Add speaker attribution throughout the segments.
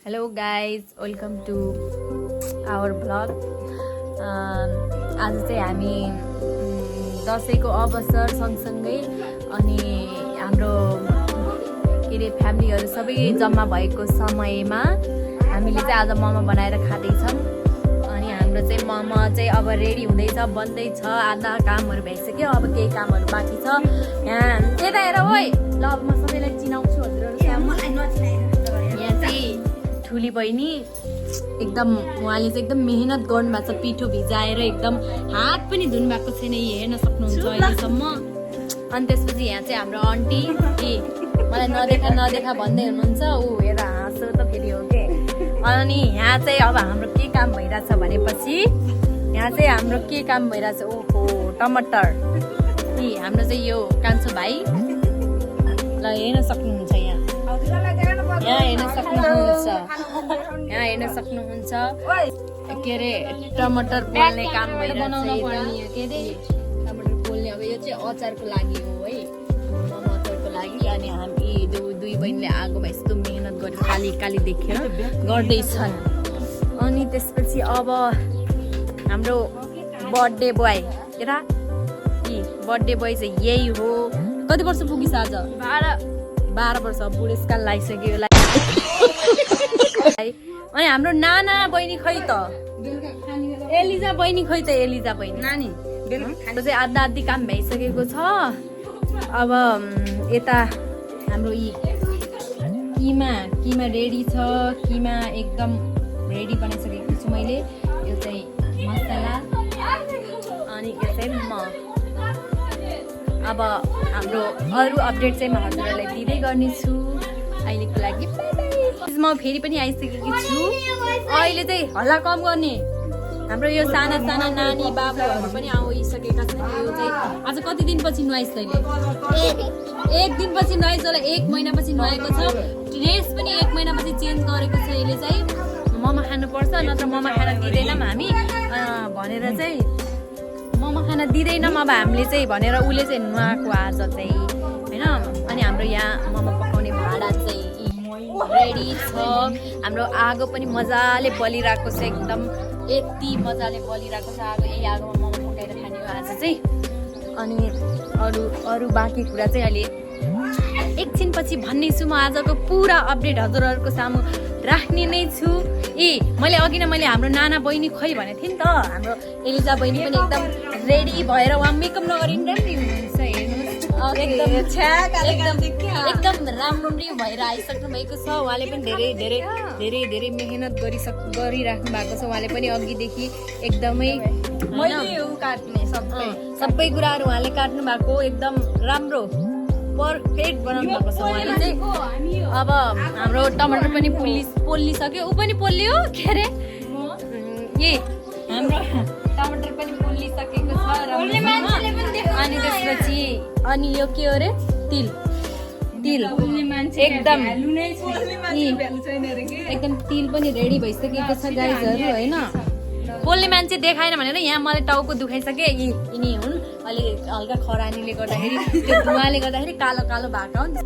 Speaker 1: Hello guys, welcome to our vlog. आज चाहिँ हामी दसैँको अवसर सँगसँगै अनि हाम्रो के रे फ्यामिलीहरू सबै जम्मा भएको समयमा हामीले चाहिँ आज मोमो बनाएर खाँदैछौँ। अनि हाम्रो चाहिँ मोमो चाहिँ अब रेडी हुँदैछ, बन्दैछ, आधा कामहरू भइसक्यो, अब केही कामहरू बाँकी छ। यहाँ यता हेर ओइ, ल अब म सबैलाई चिनाउँछु हजुरहरू। यहाँ चाहिँ ठुली बहिनी एकदम उहाँले चाहिँ एकदम मेहनत गर्नुभएको छ, पिठो भिजाएर एकदम हात पनि धुनु भएको छैन, हेर्न सक्नुहुन्छ अहिलेसम्म। अनि त्यसपछि यहाँ चाहिँ हाम्रो आन्टी मलाई नदेखा नदेखा भन्दै हुनुहुन्छ, ऊ हेर हाँसो त फेरि हो के। अनि यहाँ चाहिँ अब हाम्रो के काम भइरहेछ भनेपछि यहाँ चाहिँ हाम्रो के काम भइरहेछ, ओहो टमाटर हाम्रो चाहिँ यो कान्छो भाइ ल हेर्न सक्नुहुन्छ। यहाँ हेर्न सक्नुहुन्छ के अरे टमाटर पोल्ने काम भइरहेछ। टमाटर पोल्ने अब यो चाहिँ अचारको लागि हो है, मोमो अचारको लागि। अनि हामी दुई बहिनीले आगोमा यस्तो मेहनत गरेर काली काली देखेर गर्दैछन्। अनि त्यसपछि अब हाम्रो बर्थडे बोय केटा बर्थडे बोय चाहिँ यही हो। कति वर्ष पुगिस आज? 12 वर्ष बुढेसकाल लागिसक्यो। अनि हाम्रो नाना बहिनी खै त, एलिजा बहिनी खै त, एलिजा बहिनी नानी चाहिँ आधा आधी काम भइसकेको छ। अब यता हाम्रो किमा रेडी छ, किमा एकदम रेडी बनाइसकेको छु मैले। यो चाहिँ मसला अनि यो चाहिँ म। अब हाम्रो अरू अपडेट चाहिँ म हजुरहरूलाई दिँदै गर्नेछु। अहिलेको लागि म फेरि पनि आइसकेकी छु। अहिले चाहिँ हल्ला कम गर्ने, हाम्रो यो साना साना नानी बाबुहरू पनि आइसकेका छन्। यो चाहिँ आज कति दिनपछि नुहाइस् तैँले? एक दिनपछि नुहाइस् होला, 1 महिनापछि नुहाएको छ। ड्रेस पनि 1 महिनापछि चेन्ज गरेको छ। यसले चाहिँ मोमो खानुपर्छ, नत्र मोमो खान दिँदैनौँ हामी भनेर चाहिँ मोमो खाना दिँदैनौँ अब हामीले चाहिँ भनेर उसले चाहिँ नुहाएको आज चाहिँ होइन। अनि हाम्रो यहाँ मोमो पकाउने भाँडा चाहिँ रेडी छ। हाम्रो आगो पनि मजाले बलिरहेको छ, एकदम यति मजाले बलिरहेको छ आगो। यही आगोमा मोमो पकाएर खाने हो आज चाहिँ। अनि अरू बाँकी कुरा चाहिँ अहिले एकछिनपछि भन्ने छु। म आजको पुरा अपडेट हजुरहरूको सामु राख्ने नै छु। मैले अघि नै हाम्रो नाना बहिनी खै भनेको थिएँ नि त, हाम्रो एलिजा बहिनी पनि एकदम रेडी भएर उहाँ मेकअप नगरी राम्री हुनुहुन्छ। हेर्नुहोस् एकदम राम्री भएर आइसक्नु भएको छ। उहाँले पनि धेरै मेहनत गरिराख्नु भएको छ। उहाँले पनि अघिदेखि एकदमै सबै कुराहरू उहाँले काट्नु भएको, एकदम राम्रो पर्फेक्ट बनाउनु भएको छ उहाँले चाहिँ। अब हाम्रो टमाटर पनि पोल्लिसक्यो, ऊ पनि पोल्लियो के अरे हाम्रो टमाटर पनि पोल्लिसकेको छ। अनि त्यसपछि अनि यो के अरे तिल एकदम तिल पनि रेडी भइसकेको छ गाइजहरू होइन। पोल्ने मान्छे देखाएन भनेर यहाँ मलाई टाउको दुखाइसके। यिनी हुन् अलि हल्का खरानीले गर्दाखेरि, त्यो धुवाले गर्दाखेरि कालो कालो भएको हो नि।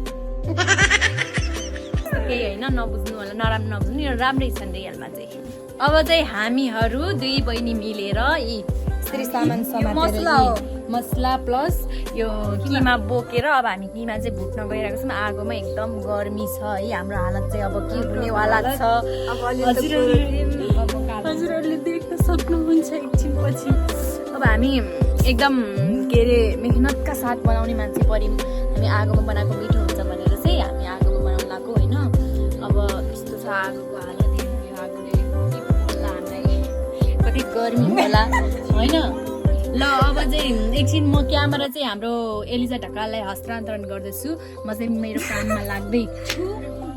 Speaker 1: केही होइन, नबुझ्नु होला, नराम्रो नबुझ्नु, यो राम्रै छन् रियलमा चाहिँ। अब चाहिँ हामीहरू दुई बहिनी मिलेर यी सामान समातेर मसला प्लस यो किमा बोकेर अब हामी किमा चाहिँ भुट्न गइरहेको छौँ। आगोमा एकदम गर्मी छ है, हाम्रो हालत चाहिँ अब के हुनेवाला छ हजुरहरूले देख्न सक्नुहुन्छ एकछिनपछि। अब हामी एकदम के अरे मेहनतका साथ बनाउने मान्छे पर्यौँ। हामी आगोमा बनाएको मिठो हुन्छ भनेर चाहिँ हामी आगोमा बनाउनु लाग्यो होइन। अब यस्तो छ आगोको हालत, यो आगोले कति गर्मी होला होइन। ल अब चाहिँ एकछिन म क्यामेरा चाहिँ हाम्रो एलिजा ढकाललाई हस्तान्तरण गर्दैछु। म चाहिँ मेरो काममा लाग्दै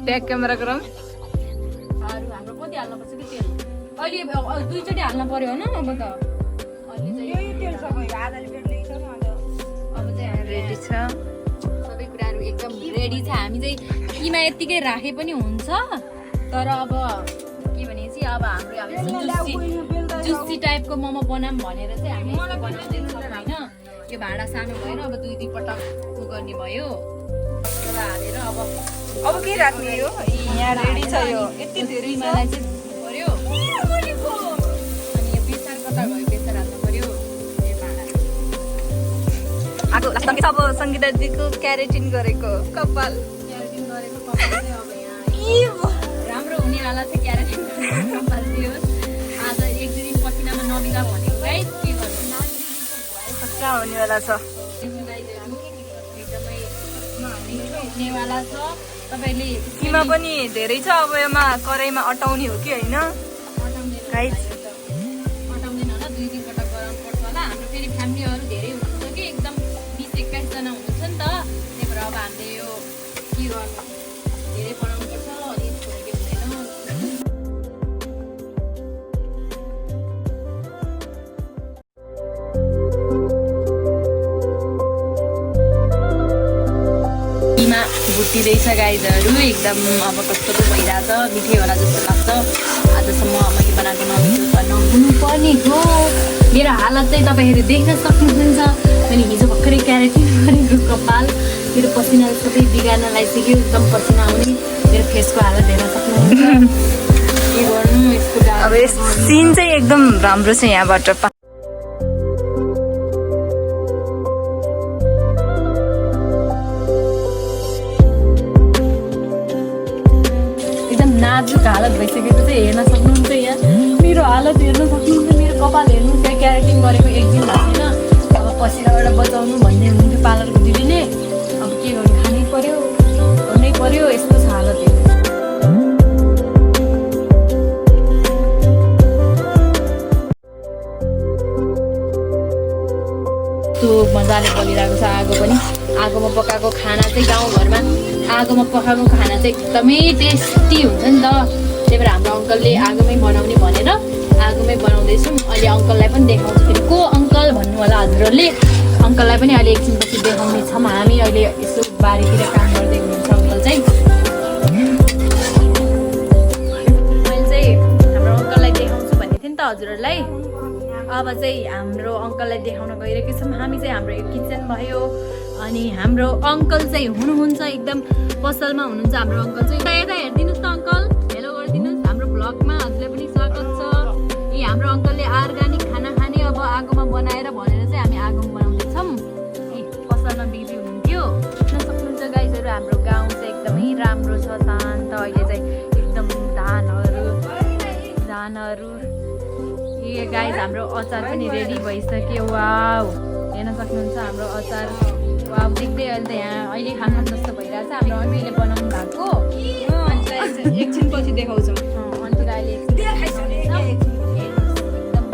Speaker 1: ब्याक क्यामेरा गरौँ। हाम्रो कति हाल्नु पर्छ कि तेल? अहिले 2 चोटि हाल्नु पर्यो होइन। अब त अब चाहिँ रेडी छ, सबै कुराहरू एकदम रेडी छ। हामी चाहिँ किमा यत्तिकै राखे पनि हुन्छ, तर अब के भनेपछि अब हाम्रो जुसी टाइपको मोमो बनाऊँ भनेर चाहिँ हामी बनाउँदैछौँ होइन। यो भाँडा सानो भएर अब 2 पटक गर्ने भयो हालेर अब
Speaker 2: अब के राख्ने यो यहाँ रेडी छ यो यति धेरै
Speaker 1: मलाई चाहिँ पर्यो अनि यो बेसार कता भयो बेसार हाल्नु पर्यो यो भाँडा
Speaker 2: आगो लास्ट अब संगीता दिदीको क्यारेटिन गरेको कपाल
Speaker 1: क्यारेटिन गरेको कपाल चाहिँ अब यहाँ राम्रो हुनेवाला चाहिँ क्यारेटिन गरेको कपाल थियो आज एक दुई दिन पसिनामा नबिगा भनेको गाइस के गर्नु
Speaker 2: खतरा हुनेवाला छ
Speaker 1: हुनेवाला छ तपाईले
Speaker 2: सीमा पनि धेरै छ अब यसमा कराईमा अटाउने हो कि होइन गाइस
Speaker 1: अटाउँदैन होला 2-3 पटक गराउनु पर्छ होला हाम्रो फेरि फ्यामिलीहरू धेरै हुनुहुन्छ कि एकदम 20-21 जना हुनुहुन्छ नि त त्यही भएर अब हामीले यो के गर्नु धेरै बनाउनु पर्छ अनि छोडेको हुँदैन भुटिँदैछ गाईहरू एकदम अब कस्तो भइरहेछ मिठै होला जस्तो लाग्छ आजसम्म मैले बनाएको नहुनु पर्ने हो मेरो हालत चाहिँ तपाईँहरू देख्न सक्नुहुन्छ मैले हिजो भर्खरै क्यारेटिन गरेको कपाल मेरो पसिना सबै बिगार्न लागिसक्यो एकदम पसिना आउने मेरो फेसको हालत हेर्न सक्नुहुन्छ के गर्नु यसको
Speaker 2: अब सिन चाहिँ एकदम राम्रो छ यहाँबाट
Speaker 1: नाजुक हालत भइसकेको चाहिँ हेर्न सक्नुहुन्छ यहाँ मेरो हालत हेर्न सक्नुहुन्छ मेरो कपाल हेर्नु त्यहाँ क्यारेटिन गरेको एक दिन भएको छैन अब पसिनाबाट बचाउनु भन्ने हुन्थ्यो पार्लरको दिदीले अब के गर्नु खानै पर्यो गर्नै पर्यो यस्तो छ हालत यस्तो मजाले बलिरहेको छ आगो पनि आगोमा पकाएको खाना चाहिँ गाउँघरमा आगोमा पकाएको खाना चाहिँ एकदमै टेस्टी हुन्छ नि त त्यही भएर हाम्रो अङ्कलले आगोमै बनाउने भनेर आगोमै बनाउँदैछौँ अहिले अङ्कललाई पनि देखाउँछु फेरि को अङ्कल भन्नु होला हजुरहरूले अङ्कललाई पनि अहिले एकछिनपछि देखाउने छौँ हामी अहिले यसो बारीतिर काम गर्दै हुनुहुन्छ अङ्कल चाहिँ मैले चाहिँ हाम्रो अङ्कललाई देखाउँछु भनेको थिएँ नि त हजुरहरूलाई अब चाहिँ हाम्रो अङ्कललाई देखाउन गइरहेको छौँ हामी चाहिँ हाम्रो यो किचन भयो अनि हाम्रो अङ्कल चाहिँ हुनुहुन्छ एकदम पसलमा हुनुहुन्छ हाम्रो अङ्कल चाहिँ यता हेरिदिनुहोस् त अङ्कल हेलो गरिदिनुहोस् हाम्रो भ्लगमा हजुरलाई पनि स्वागत छ यी हाम्रो अङ्कलले अर्ग्यानिक खाना खाने अब आगोमा बनाएर भनेर चाहिँ हामी आगोमा बनाउँदैछौँ पसलमा बिजी हुनुहुन्थ्यो देख्न सक्नुहुन्छ गाईहरू हाम्रो गाउँ चाहिँ एकदमै राम्रो छ शान्त अहिले चाहिँ एकदम धानहरू ए गाइस हाम्रो अचार पनि रेडी भइसक्यो वाउ हेर्न सक्नुहुन्छ हाम्रो अचार वाउ देख्दै अहिले त यहाँ अहिले खानु जस्तो भइरहेछ हाम्रो आन्टीले बनाउनु भएको
Speaker 2: एकछिनपछि देखाउँछौँ
Speaker 1: आन्टी अहिले एकदम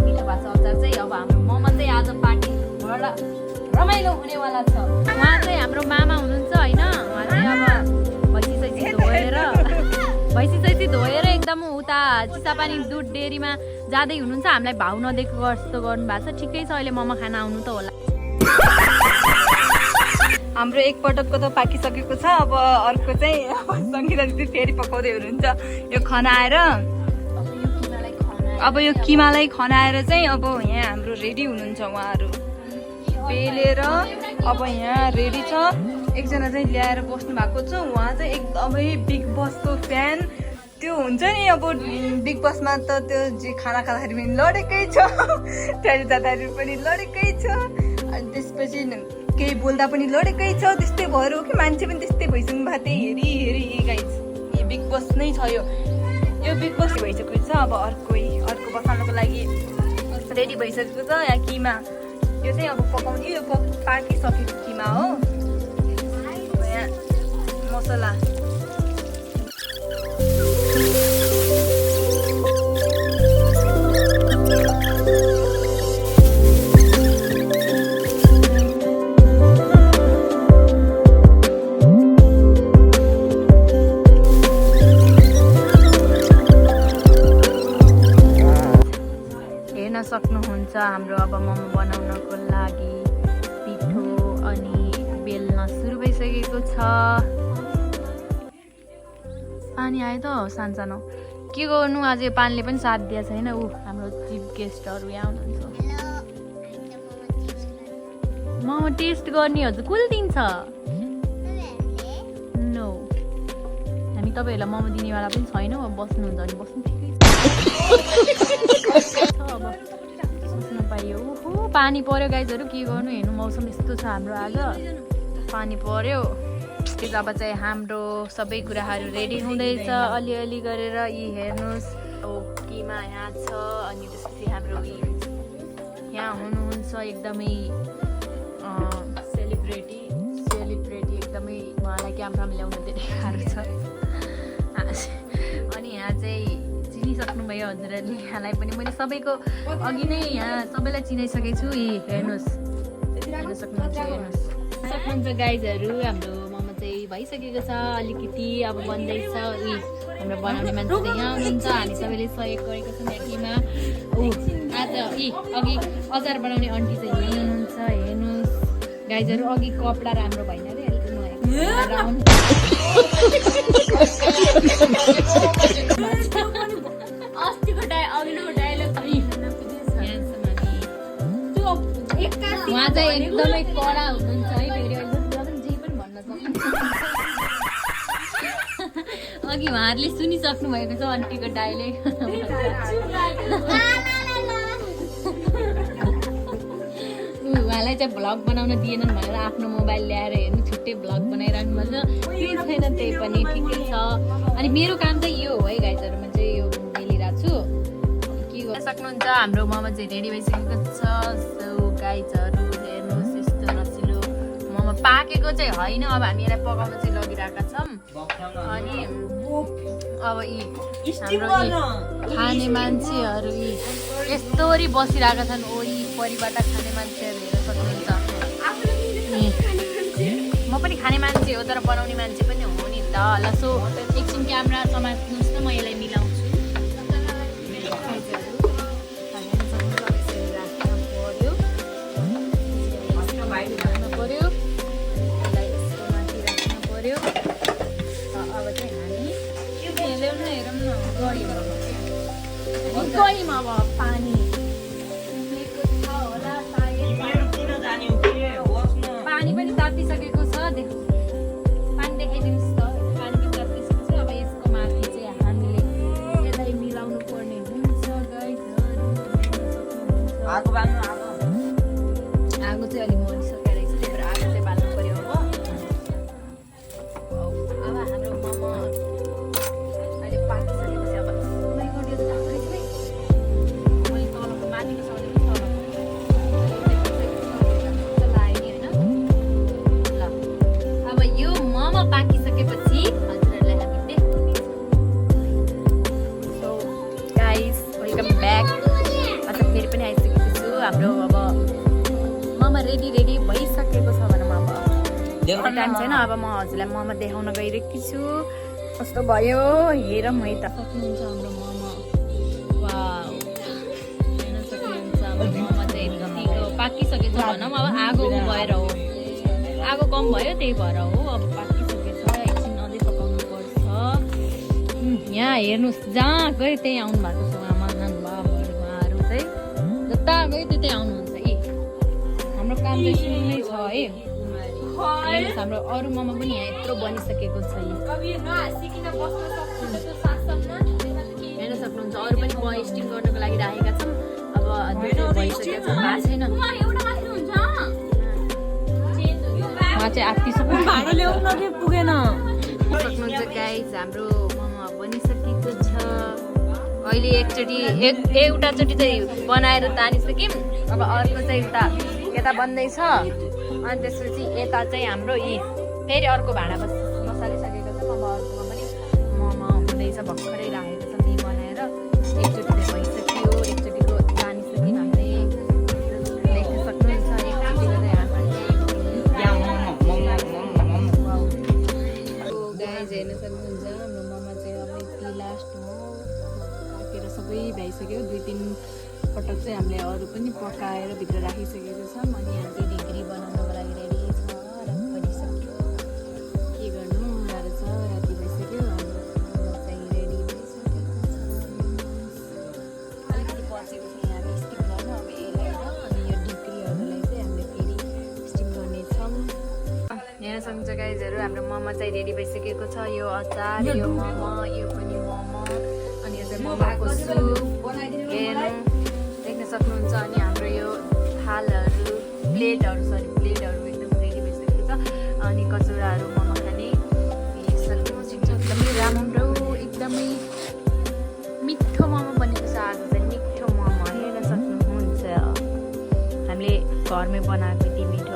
Speaker 1: मिठो भएको छ अचार चाहिँ अब हाम्रो मोमो चाहिँ आज पार्टी बडा रमाइलो हुनेवाला छ उहाँ चाहिँ हाम्रो मामा हुनुहुन्छ होइन उहाँ चाहिँ अब भैँसी धोएर एकदम उता चिसापानी दुध डेरीमा जाँदै हुनुहुन्छ हामीलाई भाउ नदिएको जस्तो गर्नु भएको छ ठिकै छ अहिले मोमो खाना आउनु त होला
Speaker 2: हाम्रो एक पटकको त पाकिसकेको छ अब अर्को चाहिँ संगीता दिदी फेरि पकाउँदै हुनुहुन्छ यो खनाएर अब यो किमालाई खनाएर चाहिँ अब यहाँ हाम्रो रेडी हुनुहुन्छ उहाँहरू पेलेर अब यहाँ रेडी छ एकजना चाहिँ ल्याएर बस्नु भएको छ उहाँ चाहिँ एकदमै बिग बसको फ्यान त्यो हुन्छ नि अब बिग बसमा त त्यो जे खाना खाँदाखेरि पनि लडेकै छ त्यहाँ जाँदाखेरि पनि लडेकै छ अनि त्यसपछि केही बोल्दा पनि लडेकै छ त्यस्तै भएर हो कि मान्छे पनि त्यस्तै भइसक्नु भएको त्यही हेरी गाइस यो बिग बस नै छ यो बिग बस भइसकेको छ अब अर्को बसाल्नको लागि रेडी भइसकेको छ यहाँ किमा यो चाहिँ अब पकाउने यो पाकिसकेको किमा हो यहाँ मसला
Speaker 1: सक्नुहुन्छ हाम्रो अब मोमो बनाउनको लागि पिठो अनि बेल्न सुरु भइसकेको छ पानी आयो त सानो के गर्नु आज यो पानीले पनि साथ दिएको छैन हाम्रो चिफ गेस्टहरू यहाँ हुनुहुन्छ मोमो टेस्ट गर्ने हजुर कुल दिन्छ नो तपाईँहरूलाई मोमो दिनेवाला पनि छैन अब बस्नुहुन्छ भने बस्नु ठिकै छ अब बस्नु पाइयो ओहो पानी पर्यो गाइजहरू के गर्नु हेर्नु मौसम यस्तो छ हाम्रो आज पानी पर्यो त्यस अब चाहिँ हाम्रो सबै कुराहरू रेडी हुँदैछ अलिअलि गरेर यी हेर्नुहोस् किमा यहाँ छ अनि त्यसपछि हाम्रो यहाँ हुनुहुन्छ एकदमै सेलिब्रेटी एकदमै उहाँलाई क्यामरामा ल्याउनु धेरै गाह्रो छ अनि यहाँ चाहिँ चिनिसक्नुभयो हजुरहरूले यहाँलाई पनि मैले सबैको अघि नै यहाँ सबैलाई चिनाइसकेको छु हेर्नुहोस् हेर्न सक्नुहुन्छ गाइजहरू हाम्रो मोमो चाहिँ भइसकेको छ अलिकति अब बन्दैछ हाम्रो बनाउने मान्छे चाहिँ यहाँ हुनुहुन्छ हामी सबैले सहयोग गरेको छौँ यहाँमा आज अघि अचार बनाउने आन्टी चाहिँ यहीँ हुनुहुन्छ हेर्नुहोस् गाइजहरू अघि कपडा राम्रो भएन अरे उहाँ चाहिँ एकदमै कडा हुनुहुन्छ है फेरि जे पनि भन्न सक्नुहुन्छ अघि उहाँहरूले सुनिसक्नु भएको छ आन्टीको डायलग उहाँलाई चाहिँ भ्लग बनाउन दिएनन् भनेर आफ्नो मोबाइल ल्याएर हेर्नु छुट्टै भ्लग बनाइरहनु भन्छ केही छैन त्यही पनि ठिकै छ अनि मेरो काम चाहिँ यो हो है गाइजहरू म चाहिँ यो खेलिरहेको छु के गर्न सक्नुहुन्छ हाम्रो मोमो चाहिँ रेडी भइसकेको छ सो गाइजहरू हेर्नुहोस् यस्तो रसिलो मोमो पाकेको चाहिँ होइन अब हामी यसलाई पकाउन चाहिँ लगिरहेका छौँ अनि अब हाम्रो खाने मान्छेहरू यस्तोरी बसिरहेका छन् वरिपरिबाट खाने मान्छेहरू हेर्न सक्नुहुन्छ म पनि खाने मान्छे हो तर बनाउने मान्छे पनि हो नि त ल सो एकछिन क्यामेरा समात्नुहोस् न म यसलाई मिलाउँछु गयौँ अब पानी पानी पनि तातिसकेको छ पानी देखाइदिनुहोस् त पानी पनि तातिसकेको छ अब यसको माथि चाहिँ हामीले यसलाई मिलाउनु पर्ने हुन्छ आगो चाहिँ अलिक मरिसकेको रहेछ त्यही भएर आगो चाहिँ बाल्नु पर्यो अब हाम्रो मोमो अहिले पाकिसकेको छ अब पाकिसकेपछि हजुरहरूलाई हामी देखाउँछौँ सो गाइस वेलकम ब्याक अन्त फेरि पनि आइसकेको छु हाम्रो अब मोमो रेडी भइसकेको छ भनौँ अब टाइम छैन अब म हजुरलाई मोमो देखाउन गइरहेकी छु कस्तो भयो हेरौँ है त सक्नुहुन्छ हाम्रो मोमो वाउ हेर्न सक्नुहुन्छ अब मोमो चाहिँ यतिको पाकिसकेको छ भनौँ अब आगो भएर हो आगो कम भयो त्यही भएर हो अब यहाँ हेर्नुहोस् जहाँ गयो त्यही आउनु भएको छ उहाँहरू चाहिँ जता गयो त्यतै आउनुहुन्छ हाम्रो काम चाहिँ सुरु नै छ है हेर्नुहोस् हाम्रो अरू मोमो पनि यहाँ यत्रो बनिसकेको छ हेर्न सक्नुहुन्छ अरू पनि स्टिम गर्नको लागि राखेका छौँ अब भइसकेको छ भएको छैन उहाँ चाहिँ आत्तिसक्नु पुगेन सक्नुहुन्छ गाइज हाम्रो बनिसकेको छ अहिले एउटाचोटि चाहिँ बनाएर तानिसक्यौँ अब अर्को चाहिँ यता बन्दैछ अनि त्यसपछि यता चाहिँ हाम्रो फेरि अर्को भाँडा बसालिसकेको छ अब अर्कोमा पनि मोमो हुँदैछ भर्खरै राखेको छ त्यही बनाएर एकचोटि चाहिँ भइसक्यो एकचोटिको तानिसक्यौँ हामीले देख्न सक्नुहुन्छ एकचोटिको चाहिँ गाइज हेर्न सक्नुहुन्छ हाम्रो मोमो चाहिँ अब यति लास्ट हो पाकेर सबै भइसक्यो 2-3 पटक चाहिँ हामीले अरू पनि पकाएर भित्र राखिसकेको छौँ अनि यहाँ चाहिँ डिग्री बनाउनको लागि रेडी छ रात परिसक्यो के गर्नु गाह्रो छ राति भइसक्यो हाम्रो चाहिँ रेडी भइसकेको छ अलिकति बसेको छ यहाँ स्टिम गर्नु अब यसलाई अनि यो डिग्रीहरूलाई चाहिँ हामीले फेरि स्टिम गर्नेछौँ हेर्न सक्नुहुन्छ गाइजहरू हाम्रो मोमो चाहिँ रेडी भइसकेको छ। यो अचार, यो मोमो, यो पनि मोमो, अनि यो चाहिँ मोमोको सुप हेर्नु देख्न सक्नुहुन्छ। अनि हाम्रो यो थालहरू प्लेटहरू एकदम रेडी भइसकेको छ। अनि कचौराहरू मोमो खाने एकदमै राम्रो, एकदमै मिठो मोमो बनेको छ। आज चाहिँ मिठो मोमो हेर्न सक्नुहुन्छ, हामीले घरमै बनाएको यति मिठो।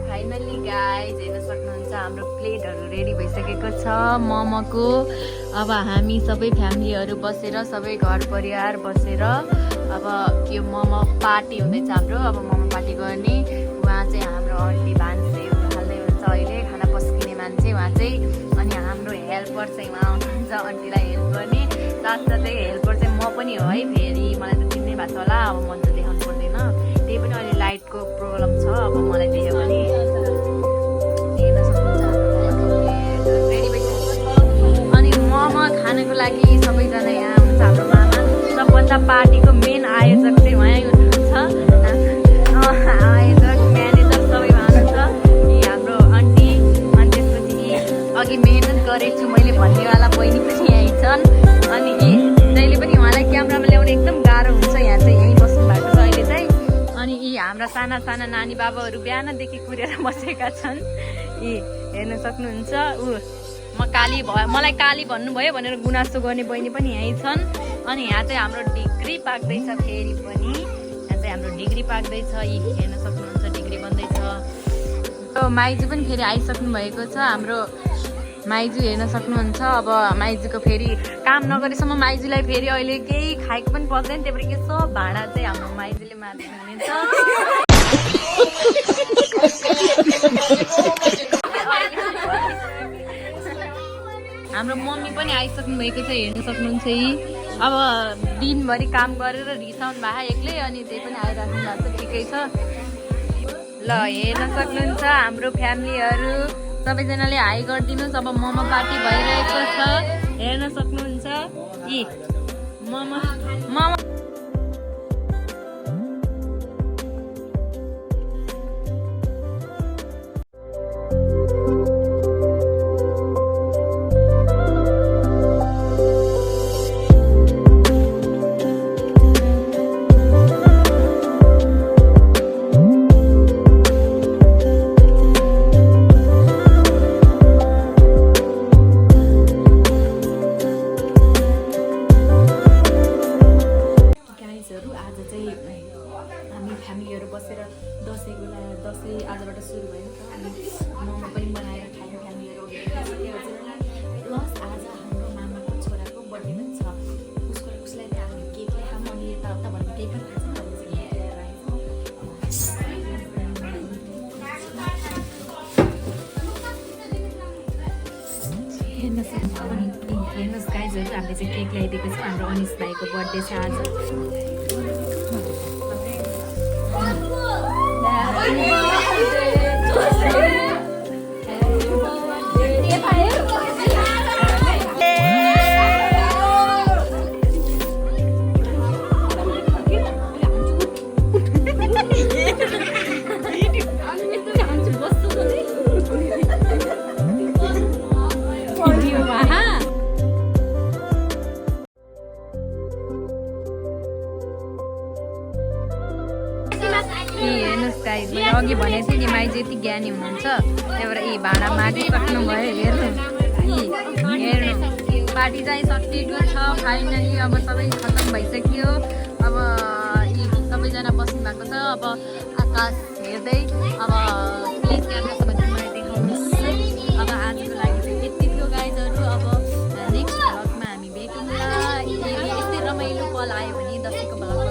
Speaker 1: फाइनली गाइज हेर्न सक्नुहुन्छ हाम्रो प्लेटहरू रेडी भइसकेको छ मोमोको। अब हामी सबै फ्यामिलीहरू बसेर, सबै घर परिवार बसेर अब यो मोमो पार्टी हुँदैछ हाम्रो। अब मोमो पार्टी गर्ने उहाँ चाहिँ हाम्रो आन्टी भान्से हाल्दै हुन्छ, अहिले खाना पस्किने मान्छे उहाँ चाहिँ। अनि हाम्रो हेल्पर चाहिँ उहाँ आउनुहुन्छ आन्टीलाई हेल्प गर्ने। साथसाथै हेल्पर चाहिँ म पनि हो है, फेरि मलाई त चिन्नै भएको छ होला। अब म त देखाउनु पर्दैन, त्यही पनि अहिले लाइटको प्रब्लम छ। अब मलाई देख्यो भने हेर्न सक्नुहुन्छ रेडी भइसकेको छ। अनि मोमो खानको लागि सबैजना यहाँ हुन्छ। हाम्रो मामा सबभन्दा पार्टीको मेन आयोजक चाहिँ उहाँ हुनुहुन्छ, आयोजक म्यानेजर सबै उहाँ हुनुहुन्छ। यी हाम्रो आन्टी, अनि त्यसपछि अघि मेहनत गरेको छु मैले भन्नेवाला बहिनी पनि यहीँ छन्। अनि जहिले पनि उहाँलाई क्यामेरामा ल्याउने एकदम गाह्रो हुन्छ, यहाँ चाहिँ यहीँ बस्नु भएको छ अहिले चाहिँ। अनि यी हाम्रा साना साना नानी बाबाहरू बिहानदेखि कुरेर बसेका छन्। यी हेर्न सक्नुहुन्छ। मलाई काली भन्नुभयो भनेर गुनासो गर्ने बहिनी पनि यहीँ छन्। अनि यहाँ चाहिँ हाम्रो डिग्री पाक्दैछ, फेरि पनि यहाँ चाहिँ हाम्रो डिग्री पाक्दैछ। यी हेर्न सक्नुहुन्छ डिग्री बन्दैछ। माइजू पनि फेरि आइसक्नु भएको छ हाम्रो माइजू हेर्न सक्नुहुन्छ। अब माइजूको फेरि काम नगरेसम्म माइजूलाई फेरि अहिले केही खाएको पनि पर्दैन, त्यही भएर के सब भाँडा चाहिँ हाम्रो माइजूले मार्दिनुहुनेछ। हाम्रो मम्मी पनि आइसक्नु भएको छ हेर्न सक्नुहुन्छ। यी अब दिनभरि काम गरेर रिसाउनु भएको एक्लै, अनि त्यही पनि आइराख्नु भएको छ, ठिकै छ। ल हेर्न सक्नुहुन्छ हाम्रो फ्यामिलीहरू सबैजनाले हाई गरिदिनुहोस्। अब मोमो पार्टी भइरहेको छ हेर्न सक्नुहुन्छ। यी मोमो फ्यामिलीहरू बसेर दसैँ आजबाट सुरु भयो नि त। अनि मोमो पनि बनाएर खायौँ फ्यामिलीहरू। प्लस आज हाम्रो मामाको छोराको बर्थडे पनि छ, उसलाई चाहिँ हामी केक ल्याएँ। अनि यताउता भन्ने केही पनि खान्छ हेर्नुहोस् गाइजहरू, हामीले चाहिँ केक ल्याइदिएको छ। हाम्रो अनिस भाइको बर्थडे छ आज। हेर्नुहोस् गाइज, मैले अघि भनेको थिएँ नि माइजू यति ज्ञानी हुनुहुन्छ, त्यही भएर यी भाँडा माटिसक्नु भयो। हेर्नु पार्टी चाहिँ सकिएको छ फाइनली। अब सबै खतम भइसक्यो। अब यी सबैजना बस्नु भएको छ। अब आकाश हेर्दै अब प्लिज क्यामेरासम्म चाहिँ मलाई देखाउनुहोस्। अब आजको लागि चाहिँ यति थियो गाइजहरू। अब नेक्स्ट भ्लगमा हामी भेटौँला। यस्तै रमाइलो पल आयो भने दसैँको भ्लग